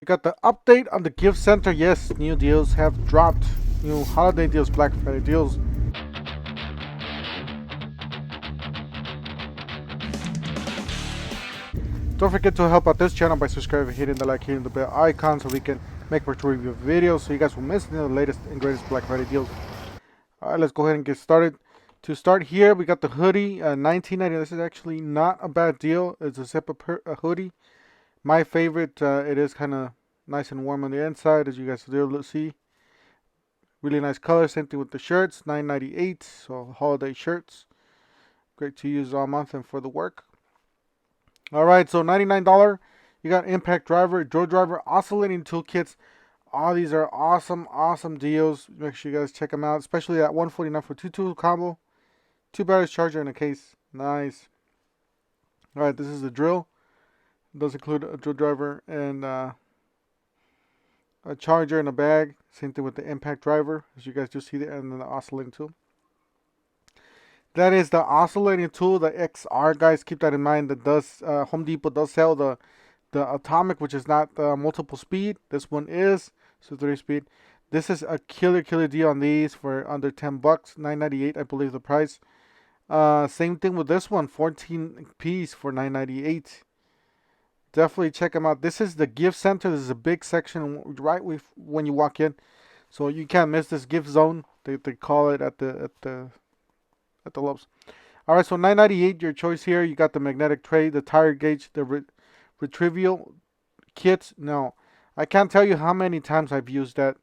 got the update on the gift center. Yes, new deals have dropped. New holiday deals, Black Friday deals. Don't forget to help out this channel by subscribing, hitting the like, hitting the bell icon so we can make virtual review videos so you guys will miss the latest and greatest Black Friday deals. Alright, let's go ahead and get started. To start here, we got the hoodie, $19.90. This is actually not a bad deal. It's a zip-up hoodie. My favorite. It is kind of nice and warm on the inside, as you guys will see. Really nice color. Same thing with the shirts, $9.98. So holiday shirts, great to use all month and for the work. All right, so $99. You got impact driver, Joe driver, oscillating toolkits. All these are awesome deals. Make sure you guys check them out, especially that $149 for 2 tool combo, 2 batteries, charger, and a case. Nice. All right, this is the drill. It does include a drill driver and a charger and a bag. Same thing with the impact driver, as you guys do see there, and then the oscillating tool. That is the oscillating tool, the XR, guys. Keep that in mind. That does Home Depot does sell the atomic, which is not the multiple speed. This one is, so 3-speed. This is a killer deal on these for under $10, $9.98, I believe the price. Same thing with this one, 14 piece for $9.98. Definitely check them out. This is the gift center. This is a big section right when you walk in, so you can't miss this gift zone. They call it at the Lowe's. All right, so $9.98, your choice here. You got the magnetic tray, the tire gauge, the retrieval kits. Now, I can't tell you how many times I've used that,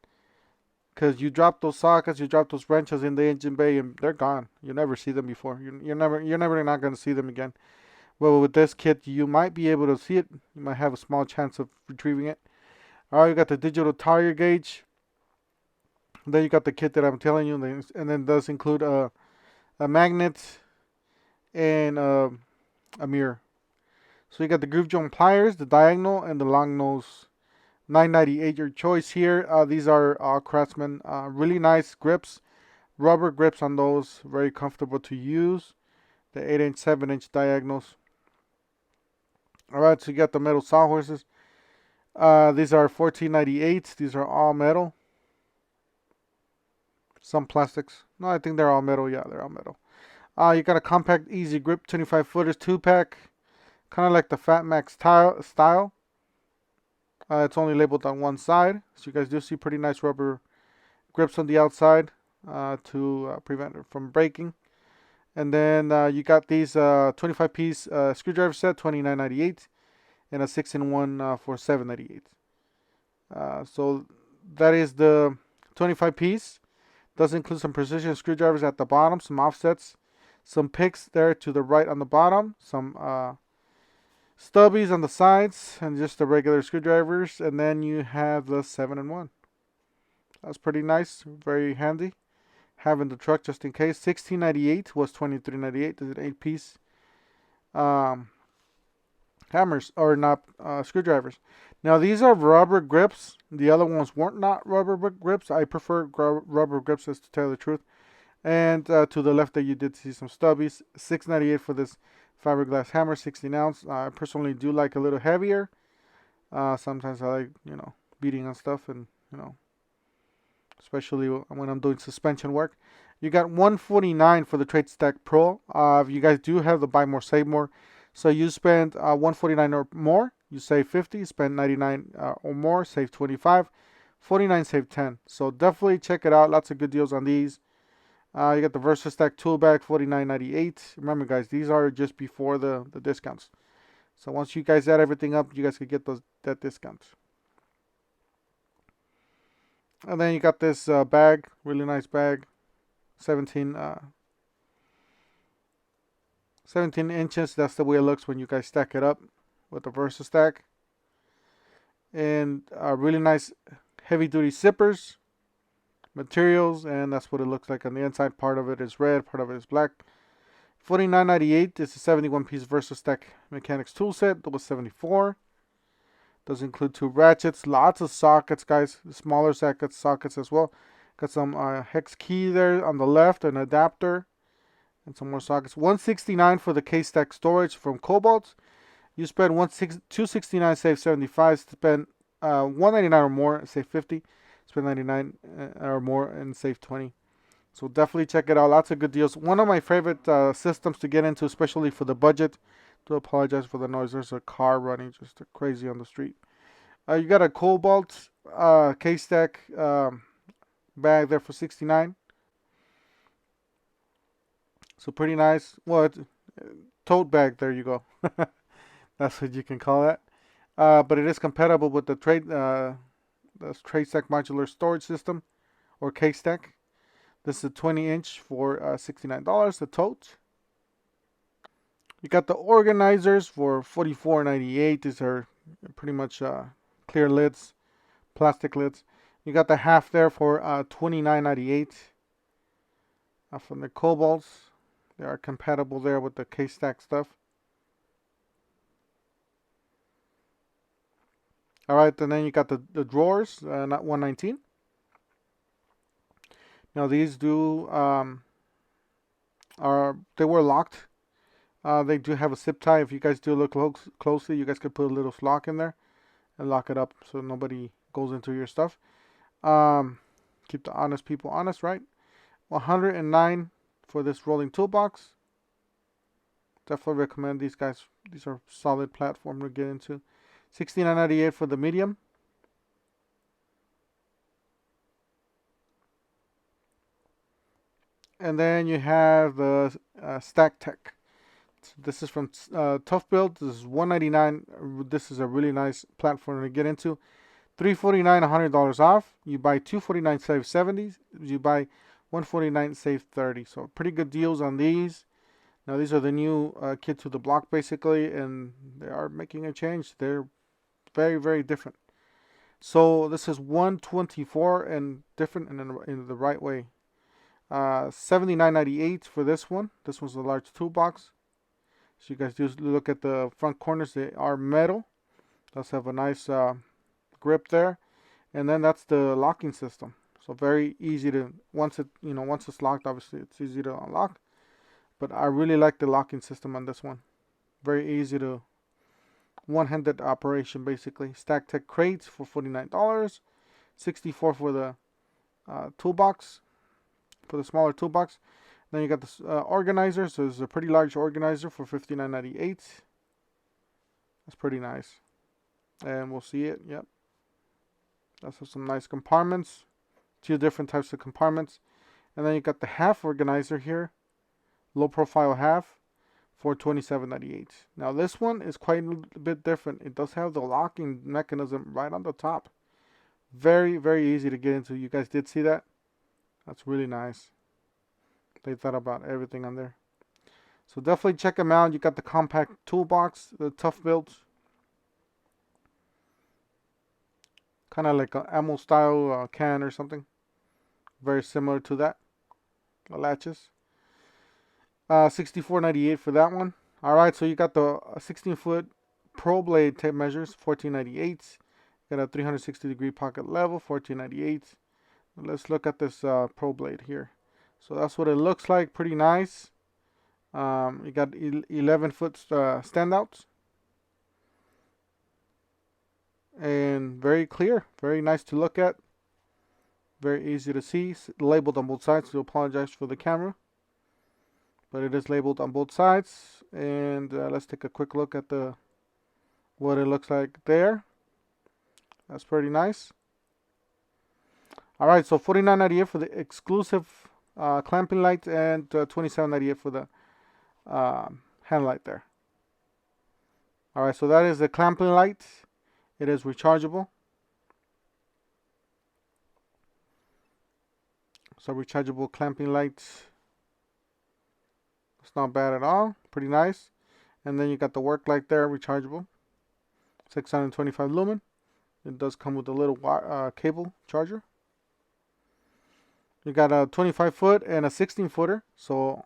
because you drop those sockets, you drop those wrenches in the engine bay, and they're gone. You never see them before. You're never not going to see them again. Well, with this kit, you might be able to see it. You might have a small chance of retrieving it. All right, you got the digital tire gauge. Then you got the kit that I'm telling you, and then it does include a magnet and a mirror. So you got the groove joint pliers, the diagonal, and the long nose. $9.98, your choice here. These are Craftsman. Really nice grips, rubber grips on those. Very comfortable to use. The 8-inch, 7-inch diagonals. All right, so you got the metal sawhorses. These are $14.98. These are all metal. Some plastics. No, I think they're all metal. Yeah, they're all metal. You got a compact, easy grip, 25-footers, 2-pack. Kind of like the Fat Max style. It's only labeled on one side. So you guys do see pretty nice rubber grips on the outside to prevent it from breaking. And then you got these 25-piece screwdriver set, $29.98. And a 6-in-1 for $7.98. So that is the 25-piece. Does include some precision screwdrivers at the bottom, some offsets, some picks there to the right on the bottom, some stubbies on the sides, and just the regular screwdrivers. And then you have the 7-in-1. That's pretty nice, very handy. Having the truck just in case. $16.98 was $23.98. This is an 8-piece hammers, or not screwdrivers. Now these are rubber grips. The other ones weren't not rubber grips. I prefer rubber grips, to tell the truth. And to the left there you did see some stubbies. $6.98 for this fiberglass hammer, 16 ounce. I personally do like a little heavier. Sometimes I like, beating on stuff, and especially when I'm doing suspension work. You got $149 for the Trade Stack Pro. If you guys do have the buy more, save more. So you spend $149 or more, you save $50. Spend $99 or more, save $25. $49, save $10. So definitely check it out. Lots of good deals on these. You got the VersaStack tool bag, $49.98. Remember, guys, these are just before the discounts. So once you guys add everything up, you guys can get that discount. And then you got this bag, really nice bag, 17 inches. That's the way it looks when you guys stack it up with the VersaStack. And really nice heavy duty zippers, materials, and that's what it looks like on the inside. Part of it is red, part of it is black. $49.98. This is a 71-piece VersaStack mechanics tool set. That was $74. Does include 2 ratchets, lots of sockets, guys. Smaller sockets as well. Got some hex key there on the left, an adapter, and some more sockets. $169 for the K-Stack storage from Cobalt. You spend $269, save $75. Spend $199 or more, save 50. Spend 99 or more and save 20. So definitely check it out. Lots of good deals. One of my favorite systems to get into, especially for the budget. Do apologize for the noise. There's a car running just crazy on the street. You got a Cobalt K-Stack bag there for 69. So pretty nice. Well, tote bag. There you go. That's what you can call that. But it is compatible with the TradeStack modular storage system, or K-Stack. This is a 20-inch for $69. The tote. You got the organizers for $44.98. These are pretty much clear lids, plastic lids. You got the half there for $29.98. From the Cobalts. They are compatible there with the K-Stack stuff. All right, and then you got the drawers, not $119. Now these do they were locked. They do have a zip tie. If you guys do look closely, you guys could put a little lock in there and lock it up so nobody goes into your stuff. Keep the honest people honest, right? $109 for this rolling toolbox. Definitely recommend these guys. These are solid platform to get into. $69.98 for the medium. And then you have the Stack Tech. This is from Tough Build. This is $199. This is a really nice platform to get into. $349, $100 off. You buy $249, save $70. You buy $149, save $30. So pretty good deals on these. Now these are the new kid to the block basically, and they are making a change. They're very, very different. So this is $124 and different in the right way. $79.98 for this one. This one's a large toolbox. So you guys just look at the front corners. They are metal. Does have a nice grip there, and then that's the locking system. So very easy to once it's locked. Obviously, it's easy to unlock. But I really like the locking system on this one. Very easy to one-handed operation basically. Stack Tech crates for $49. $64 for the toolbox, for the smaller toolbox. Then you got this organizer. So it's a pretty large organizer for $59.98. That's pretty nice. And we'll see it. Yep. That's some nice compartments. Two different types of compartments. And then you got the half organizer here. Low profile half for $27.98. Now this one is quite a bit different. It does have the locking mechanism right on the top. Very, very easy to get into. You guys did see that? That's really nice. They thought about everything on there. So definitely check them out. You got the compact toolbox, the Tough Build. Kind of like an ammo style can or something. Very similar to that. The latches. $64.98 for that one. Alright, so you got the 16-foot Pro Blade tape measures, $14.98. Got a 360-degree pocket level, $14.98. Let's look at this Pro Blade here. So that's what it looks like. Pretty nice. You got 11-foot standouts. And very clear. Very nice to look at. Very easy to see. Labeled on both sides. So apologize for the camera. But it is labeled on both sides. And let's take a quick look at what it looks like there. That's pretty nice. Alright, so $49.98 for the exclusive clamping light, and $27.98 for the hand light there. Alright, so that is the clamping light. It is rechargeable. So rechargeable clamping light. It's not bad at all. Pretty nice. And then you got the work light there, rechargeable. 625 lumen. It does come with a little cable charger. You got a 25-foot and a 16-footer. So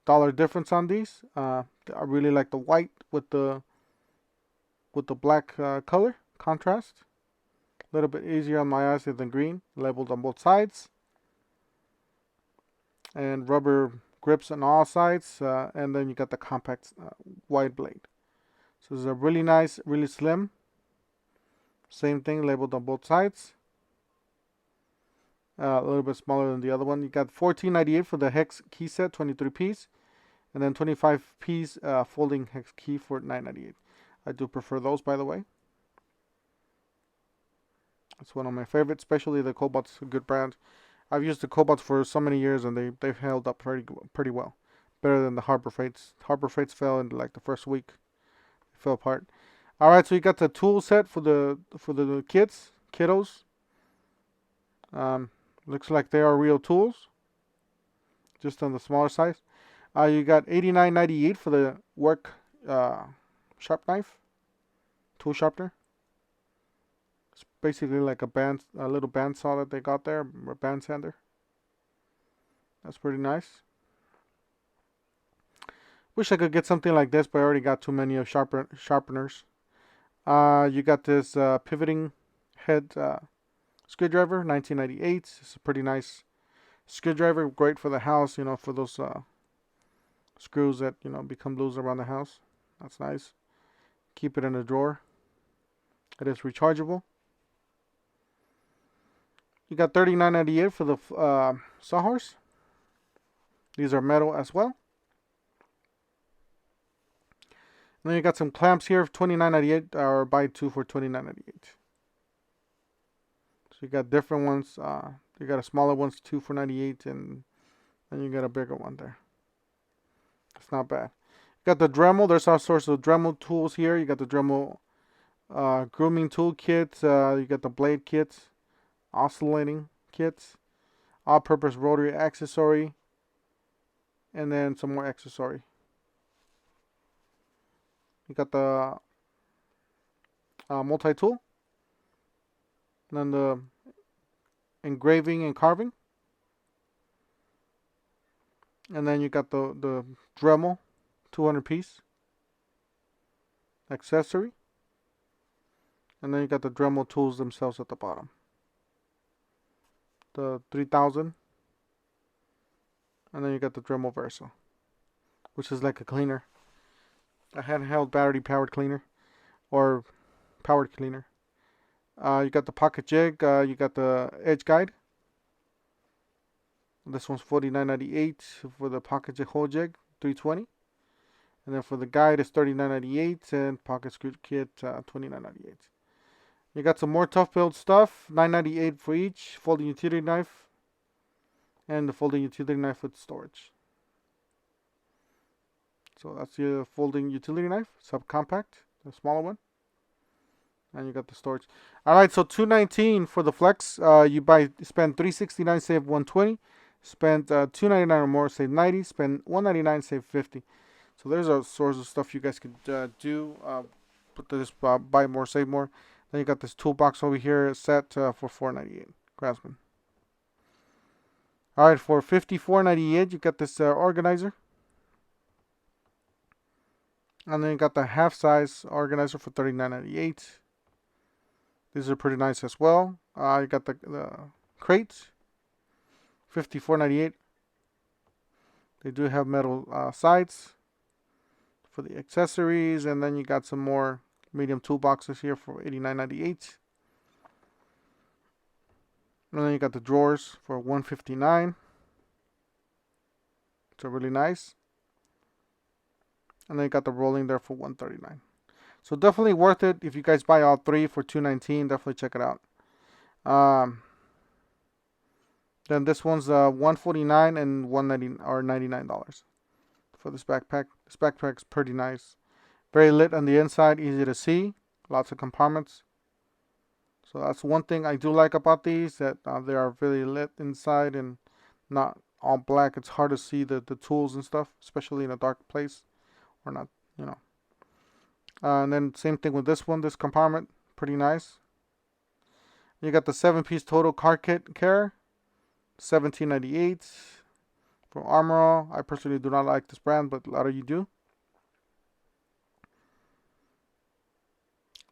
dollar difference on these. I really like the white with the black color contrast. A little bit easier on my eyes than green. Labeled on both sides. And rubber grips on all sides. And then you got the compact wide blade. So this is a really nice, really slim. Same thing, labeled on both sides. A little bit smaller than the other one. You got $14.98 for the hex key set, 23 piece, and then 25 piece folding hex key for $9.98. I do prefer those, by the way. It's one of my favorites, especially the Cobalt's a good brand. I've used the Cobalts for so many years, and they've held up pretty well. Better than the Harbor Freights. Harbor Freights fell in like the first week. They fell apart. All right, so you got the tool set for the kiddos. Looks like they are real tools, just on the smaller size. You got $89.98 for the work sharp knife, tool sharpener. It's basically like a little bandsaw that they got there, or band sander. That's pretty nice. Wish I could get something like this, but I already got too many of sharpeners. You got this pivoting head screwdriver, $19.98. It's a pretty nice screwdriver, great for the house, for those screws that, become loose around the house. That's nice. Keep it in a drawer. It is rechargeable. You got $39.98 for the sawhorse. These are metal as well. And then you got some clamps here, $29.98, or buy two for $29.98. So you got different ones. You got a smaller ones, 2 for $98, and then you got a bigger one there. It's not bad. You got the Dremel. There's all sorts of Dremel tools here. You got the Dremel grooming tool kits. You got the blade kits, oscillating kits, all-purpose rotary accessory, and then some more accessory. You got the multi-tool, and then the engraving and carving, and then you got the Dremel 200 piece accessory, and then you got the Dremel tools themselves at the bottom, the 3000, and then you got the Dremel Versa, which is like a cleaner, a handheld battery powered cleaner, or powered cleaner. You got the pocket jig. You got the edge guide. This one's $49.98 for the pocket jig hole jig, $320. And then for the guide, it's $39.98, and pocket screw kit, $29.98. You got some more tough build stuff, $9.98 for each. Folding utility knife, and the folding utility knife with storage. So that's your folding utility knife, subcompact, the smaller one. And you got the storage. All right, so $219 for the Flex. You spend $369, save $120. Spend $299 or more, save $90. Spend $199, save $50. So there's a source of stuff you guys could do. Put this buy more, save more. Then you got this toolbox over here set for $498. Craftsman. All right, for $54.98, you got this organizer. And then you got the half size organizer for $39.98. These are pretty nice as well. You got the crates, $54.98. They do have metal sides for the accessories, and then you got some more medium toolboxes here for $89.98. And then you got the drawers for $159. So really nice. And then you got the rolling there for $139. So definitely worth it if you guys buy all three for $219. Definitely check it out. Then this one's $149 and $190 or $99 for this backpack. This backpack's pretty nice. Very lit on the inside, easy to see. Lots of compartments. So that's one thing I do like about these, that they are really lit inside and not all black. It's hard to see the tools and stuff, especially in a dark place. Or not, and then same thing with this one, this compartment, pretty nice. You got the 7-piece total car kit care, $17.98 for Armor All. I personally do not like this brand, but a lot of you do.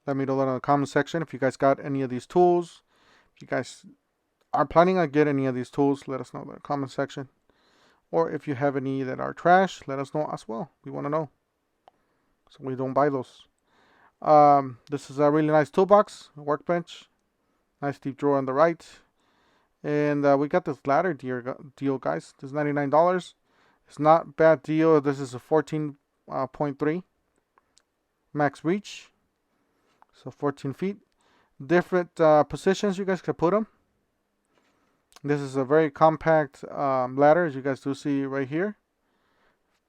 Let me know that in the comment section if you guys got any of these tools. If you guys are planning on getting any of these tools, let us know in the comment section. Or if you have any that are trash, let us know as well. We want to know, so we don't buy those. This is a really nice toolbox, workbench, nice deep drawer on the right. And we got this ladder deal, guys. This is $99. It's not bad deal. This is a 14.3 max reach, so 14 feet. Different positions you guys can put them. This is a very compact ladder, as you guys do see right here.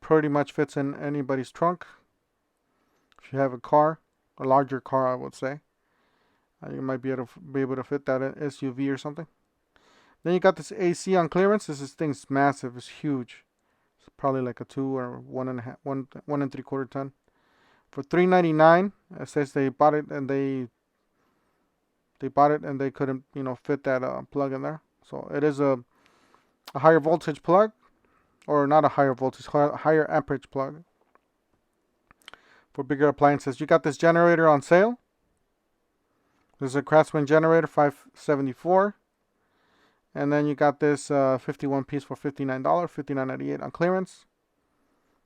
Pretty much fits in anybody's trunk. If you have a car, a larger car, I would say, you might be able to fit that SUV or something. Then you got this AC on clearance. This thing's massive. It's huge. It's probably like a 2 or 1.75 ton. For $399, it says they bought it and they couldn't, fit that plug in there. So it is a higher voltage plug, or not a higher voltage, higher amperage plug for bigger appliances. You got this generator on sale. This is a Craftsman generator, $574. And then you got this 51 piece for $59, $59.98 on clearance.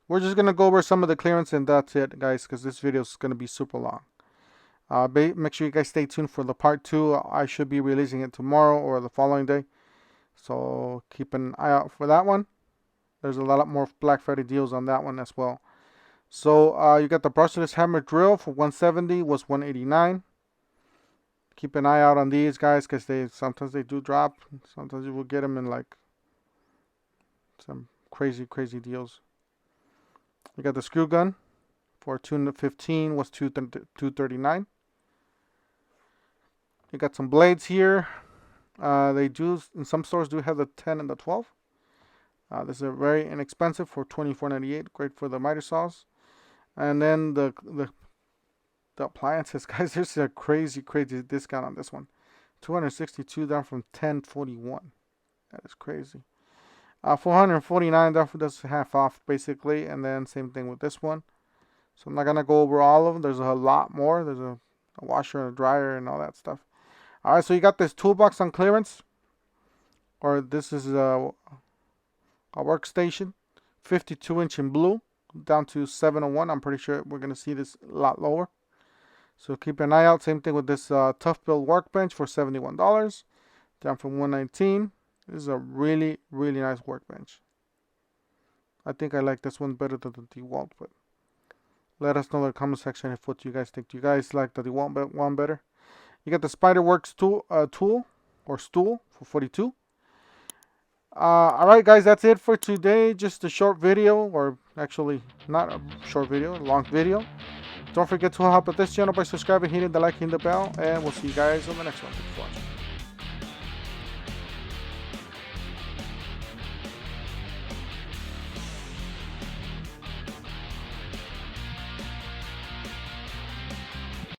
We're just going to go over some of the clearance and that's it, guys, because this video is going to be super long. Make sure you guys stay tuned for the part 2. I should be releasing it tomorrow or the following day. So keep an eye out for that one. There's a lot more Black Friday deals on that one as well. So you got the brushless hammer drill for $170, was $189. Keep an eye out on these, guys, because sometimes they do drop. Sometimes you will get them in like some crazy deals. You got the screw gun for $215, was $239. You got some blades here. They do, in some stores, do have the 10 and the 12. This is very inexpensive for $24.98. Great for the miter saws. And then the appliances, guys. There's a crazy discount on this one. $262 down from $1041. That is crazy. $449, that's half off basically. And then same thing with this one. So I'm not gonna go over all of them. There's a lot more. There's a washer and a dryer and all that stuff. All right, so you got this toolbox on clearance, or this is a workstation, 52-inch in blue, down to $701. I'm pretty sure we're gonna see this a lot lower. So keep an eye out. Same thing with this Tough Build workbench for $71, down from $119. This is a really nice workbench. I think I like this one better than the DeWalt, but let us know in the comment section if what you guys think. Do you guys like the DeWalt one better? You got the Spiderworks tool or stool for $42. Alright, guys, that's it for today. Just a short video, or actually not a short video, a long video. Don't forget to help out this channel by subscribing, hitting the like, hitting the bell, and we'll see you guys on the next one. Thanks for watching.